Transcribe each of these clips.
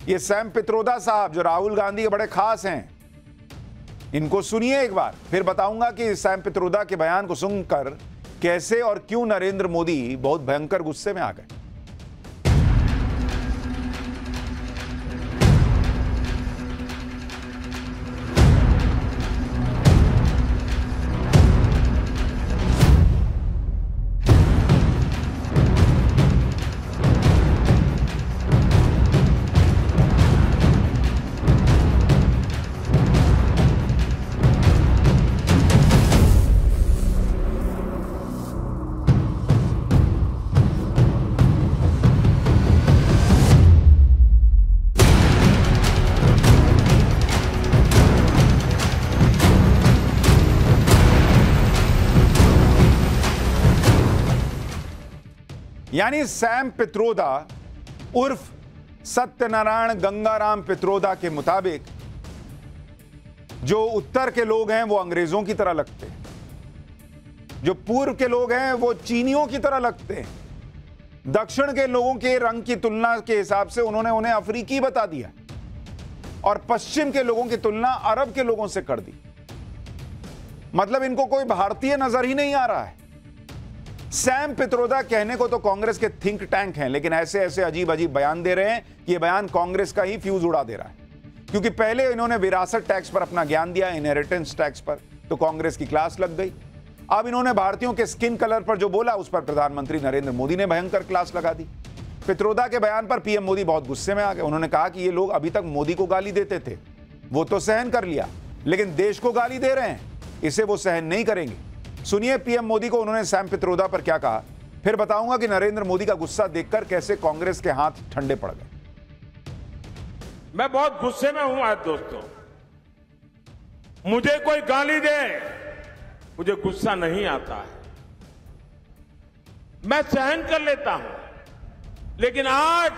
ये सैम पित्रोदा साहब जो राहुल गांधी के बड़े खास हैं, इनको सुनिए एक बार, फिर बताऊंगा कि सैम पित्रोदा के बयान को सुनकर कैसे और क्यों नरेंद्र मोदी बहुत भयंकर गुस्से में आ गए। यानी सैम पित्रोदा उर्फ सत्यनारायण गंगाराम पित्रोदा के मुताबिक जो उत्तर के लोग हैं वो अंग्रेजों की तरह लगते हैं, जो पूर्व के लोग हैं वो चीनियों की तरह लगते हैं, दक्षिण के लोगों के रंग की तुलना के हिसाब से उन्होंने उन्हें अफ्रीकी बता दिया और पश्चिम के लोगों की तुलना अरब के लोगों से कर दी। मतलब इनको कोई भारतीय नजर ही नहीं आ रहा है। सैम पित्रोदा कहने को तो कांग्रेस के थिंक टैंक हैं, लेकिन ऐसे ऐसे अजीब अजीब बयान दे रहे हैं कि यह बयान कांग्रेस का ही फ्यूज उड़ा दे रहा है। क्योंकि पहले इन्होंने विरासत टैक्स पर अपना ज्ञान दिया, इनहेरिटेंस टैक्स पर, तो कांग्रेस की क्लास लग गई। अब इन्होंने भारतीयों के स्किन कलर पर जो बोला उस पर प्रधानमंत्री नरेंद्र मोदी ने भयंकर क्लास लगा दी। पित्रोदा के बयान पर पीएम मोदी बहुत गुस्से में आ गए। उन्होंने कहा कि ये लोग अभी तक मोदी को गाली देते थे, वो तो सहन कर लिया, लेकिन देश को गाली दे रहे हैं, इसे वो सहन नहीं करेंगे। सुनिए पीएम मोदी को उन्होंने सैम पित्रोदा पर क्या कहा, फिर बताऊंगा कि नरेंद्र मोदी का गुस्सा देखकर कैसे कांग्रेस के हाथ ठंडे पड़ गए। मैं बहुत गुस्से में हूं आज दोस्तों। मुझे कोई गाली दे, मुझे गुस्सा नहीं आता है, मैं सहन कर लेता हूं। लेकिन आज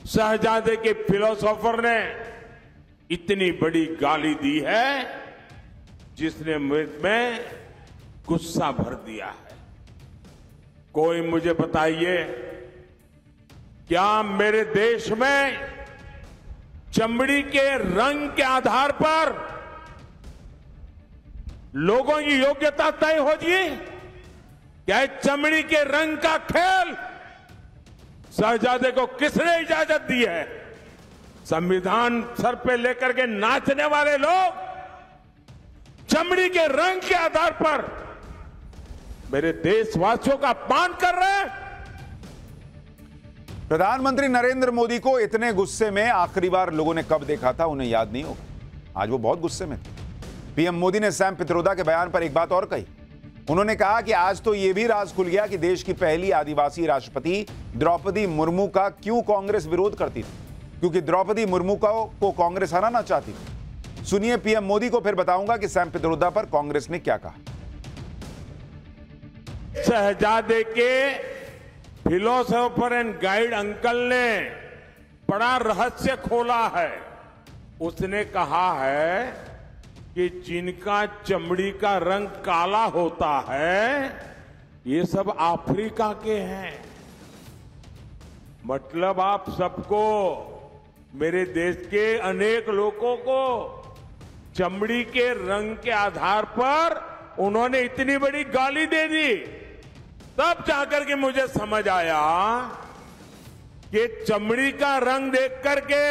शहजादे के फिलोसोफर ने इतनी बड़ी गाली दी है जिसने में गुस्सा भर दिया है। कोई मुझे बताइए, क्या मेरे देश में चमड़ी के रंग के आधार पर लोगों की योग्यता तय होगी? क्या चमड़ी के रंग का खेल शहजादे को किसने इजाजत दी है? संविधान सर पे लेकर के नाचने वाले लोग चमड़ी के रंग के आधार पर मेरे देशवासियों का अपमान कर रहे हैं। प्रधानमंत्री नरेंद्र मोदी को इतने गुस्से में आखिरी बार लोगों ने कब देखा था उन्हें याद नहीं होगा। आज वो बहुत गुस्से में थे। पीएम मोदी ने सैम पित्रोदा के बयान पर एक बात और कही। उन्होंने कहा कि आज तो यह भी राज खुल गया कि देश की पहली आदिवासी राष्ट्रपति द्रौपदी मुर्मू का क्यों कांग्रेस विरोध करती थी, क्योंकि द्रौपदी मुर्मू को कांग्रेस हराना चाहती थी। सुनिए पीएम मोदी को, फिर बताऊंगा कि सैम पित्रोदा पर कांग्रेस ने क्या कहा। शहजादे के फिलोसोफर एंड गाइड अंकल ने बड़ा रहस्य खोला है। उसने कहा है कि जिनका चमड़ी का रंग काला होता है ये सब अफ्रीका के हैं। मतलब आप सबको, मेरे देश के अनेक लोगों को चमड़ी के रंग के आधार पर उन्होंने इतनी बड़ी गाली दे दी। तब जाकर के मुझे समझ आया कि चमड़ी का रंग देख करके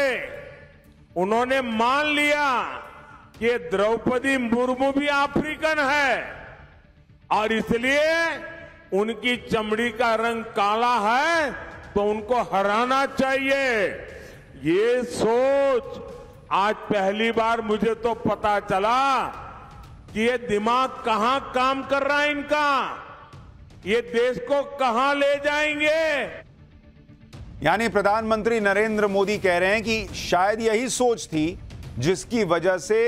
उन्होंने मान लिया कि द्रौपदी मुर्मू भी अफ्रीकन है और इसलिए उनकी चमड़ी का रंग काला है तो उनको हराना चाहिए। ये सोच आज पहली बार मुझे तो पता चला कि ये दिमाग कहां काम कर रहा है इनका, ये देश को कहां ले जाएंगे। यानी प्रधानमंत्री नरेंद्र मोदी कह रहे हैं कि शायद यही सोच थी जिसकी वजह से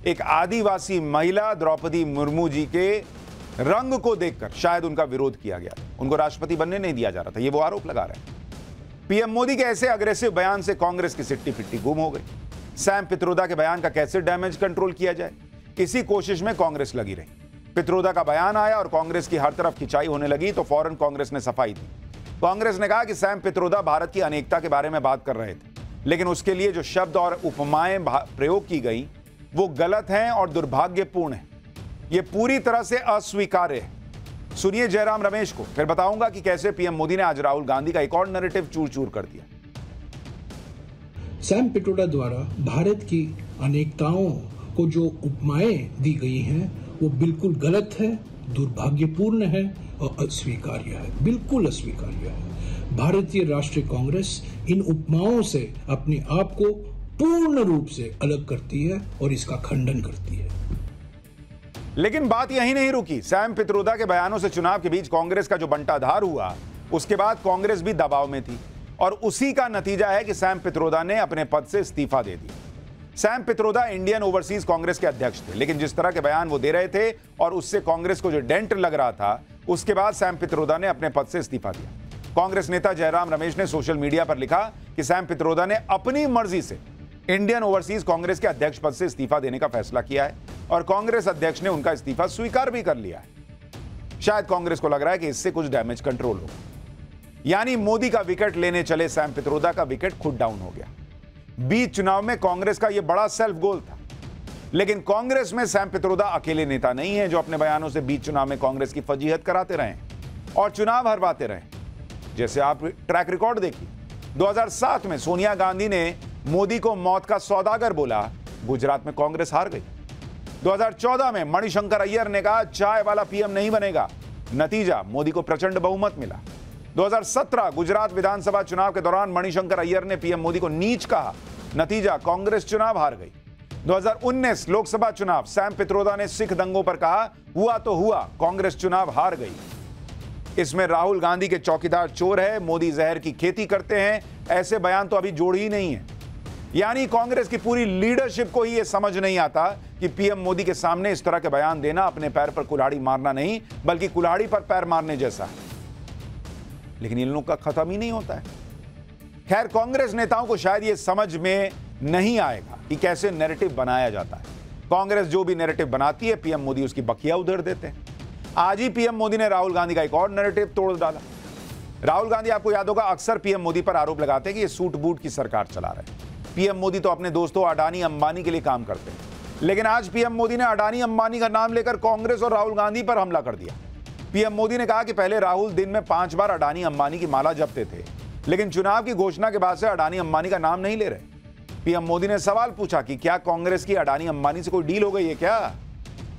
एक आदिवासी महिला द्रौपदी मुर्मू जी के रंग को देखकर शायद उनका विरोध किया गया, उनको राष्ट्रपति बनने नहीं दिया जा रहा था। ये वो आरोप लगा रहे हैं। पीएम मोदी के ऐसे अग्रेसिव बयान से कांग्रेस की सिट्टी पिट्टी गुम हो गई। सैम पित्रोदा के बयान का कैसे डैमेज कंट्रोल किया जाए, इसी कोशिश में कांग्रेस लगी रही। पित्रोदा का बयान आया और कांग्रेस की हर तरफ खिंचाई होने लगी तो फौरन कांग्रेस ने सफाई दी। कांग्रेस ने कहा कि सैम पित्रोदा भारत की अनेकता के बारे में बात कर रहे थे। लेकिन उसके लिए जो शब्द और उपमाएं प्रयोग की गई वो गलत हैं और दुर्भाग्यपूर्ण हैं। ये पूरी तरह से अस्वीकार्य है। सुनिए जयराम रमेश को, फिर बताऊंगा कि कैसे पीएम मोदी ने आज राहुल गांधी का एक और नैरेटिव चूर चूर कर दिया। सैम पिट्रोडा द्वारा भारत की अनेकताओं को जो उपमाएं दी गई हैं वो बिल्कुल गलत है, दुर्भाग्यपूर्ण है और अस्वीकार्य है, बिल्कुल अस्वीकार्य है। भारतीय राष्ट्रीय कांग्रेस इन उपमाओं से अपने आप को पूर्ण रूप से अलग करती है और इसका खंडन करती है। लेकिन बात यहीं नहीं रुकी। सैम पित्रोदा के बयानों से चुनाव के बीच कांग्रेस का जो बंटाधार हुआ, उसके बाद कांग्रेस भी दबाव में थी और उसी का नतीजा है कि सैम पित्रोदा ने अपने पद से इस्तीफा दे दिया। Sam Pitroda Indian overseas Congress के अध्यक्ष थे, लेकिन जिस तरह के बयान वो दे रहे थे और उससे कांग्रेस को जो डेंट लग रहा था, उसके बाद सैम पित्रोदा ने अपने पद से इस्तीफा दिया। कांग्रेस नेता जयराम रमेश ने सोशल मीडिया पर लिखा कि सैम पित्रोदा ने अपनी मर्जी से इंडियन ओवरसीज कांग्रेस के अध्यक्ष पद से इस्तीफा देने का फैसला किया है और कांग्रेस अध्यक्ष ने उनका इस्तीफा स्वीकार भी कर लिया है। शायद कांग्रेस को लग रहा है कि इससे कुछ डैमेज कंट्रोल होगा। यानी मोदी का विकेट लेने चले सैम पित्रोदा का विकेट खुद डाउन हो गया। बीच चुनाव में कांग्रेस का यह बड़ा सेल्फ गोल था, लेकिन कांग्रेस में सैम पित्रोदा अकेले नेता नहीं है जो अपने बयानों से बीच चुनाव में कांग्रेस की फजीहत कराते रहे और चुनाव हरवाते रहे। जैसे आप ट्रैक रिकॉर्ड देखिए, 2007 में सोनिया गांधी ने मोदी को मौत का सौदागर बोला, गुजरात में कांग्रेस हार गई। 2014 में मणिशंकर अय्यर ने कहा चाय वाला पीएम नहीं बनेगा, नतीजा मोदी को प्रचंड बहुमत मिला। 2017 गुजरात विधानसभा चुनाव के दौरान मणिशंकर अय्यर ने पीएम मोदी को नीच कहा, नतीजा कांग्रेस चुनाव हार गई। 2019 लोकसभा चुनाव, सैम पित्रोदा ने सिख दंगों पर कहा हुआ तो हुआ, कांग्रेस चुनाव हार गई। इसमें राहुल गांधी के चौकीदार चोर है, मोदी जहर की खेती करते हैं, ऐसे बयान तो अभी जोड़ ही नहीं है। यानी कांग्रेस की पूरी लीडरशिप को ही यह समझ नहीं आता कि पीएम मोदी के सामने इस तरह के बयान देना अपने पैर पर कुल्हाड़ी मारना नहीं, बल्कि कुल्हाड़ी पर पैर मारने जैसा है। लेकिन इन लोगों का खत्म ही नहीं होता है। खैर, कांग्रेस नेताओं को शायद यह समझ में नहीं आएगा कि कैसे नैरेटिव बनाया जाता है। कांग्रेस जो भी नैरेटिव बनाती है, पीएम मोदी उसकी बखिया उधेड़ देते हैं। आज ही पीएम मोदी ने राहुल गांधी का एक और नैरेटिव तोड़ डाला। राहुल गांधी, आपको याद होगा, अक्सर पीएम मोदी पर आरोप लगाते हैं कि ये सूट बूट की सरकार चला रहे हैं। पीएम मोदी तो अपने दोस्तों अडानी अंबानी के लिए काम करते हैं, लेकिन आज पीएम मोदी ने अडानी अंबानी का नाम लेकर कांग्रेस और राहुल गांधी पर हमला कर दिया। पीएम मोदी ने कहा कि पहले राहुल दिन में 5 बार अडानी अंबानी की माला जपते थे, लेकिन चुनाव की घोषणा के बाद से अडानी अंबानी का नाम नहीं ले रहे। पीएम मोदी ने सवाल पूछा कि क्या कांग्रेस की अडानी अंबानी से कोई डील हो गई है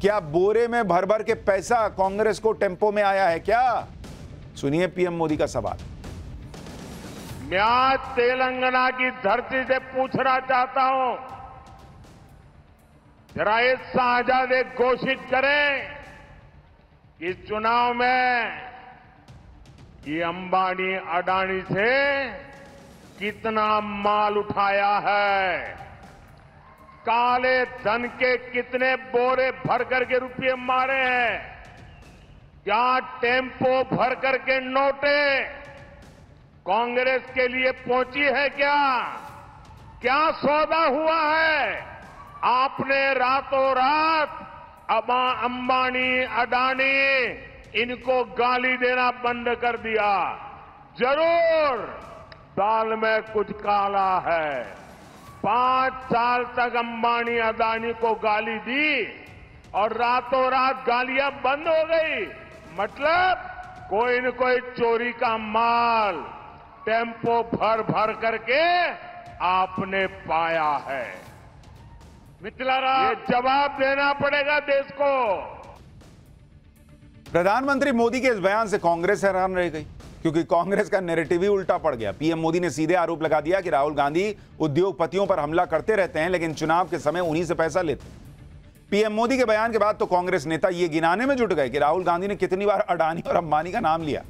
क्या बोरे में भर भर के पैसा कांग्रेस को टेम्पो में आया है क्या? सुनिए पीएम मोदी का सवाल। मैं आज तेलंगाना की धरती से पूछना चाहता हूं, जरा ये साझादे घोषित करें कि चुनाव में ये अंबानी अडानी से कितना माल उठाया है, काले धन के कितने बोरे भर करके रुपये मारे हैं, क्या टेम्पो भर करके नोटे कांग्रेस के लिए पहुंची है, क्या सौदा हुआ है? आपने रातों रात अंबानी अडानी इनको गाली देना बंद कर दिया। जरूर दाल में कुछ काला है। 5 साल तक अंबानी अडानी को गाली दी और रातों रात गालियां बंद हो गई। मतलब कोई न कोई चोरी का माल टेम्पो भर भर करके आपने पाया है। ये जवाब देना पड़ेगा देश को। प्रधानमंत्री मोदी के इस बयान से कांग्रेस हैरान रह गई, क्योंकि कांग्रेस का नैरेटिव ही उल्टा पड़ गया। पीएम मोदी ने सीधे आरोप लगा दिया कि राहुल गांधी उद्योगपतियों पर हमला करते रहते हैं, लेकिन चुनाव के समय उन्हीं से पैसा लेते हैं। पीएम मोदी के बयान के बाद तो कांग्रेस नेता ये गिनाने में जुट गए कि राहुल गांधी ने कितनी बार अडानी और अंबानी का नाम लिया।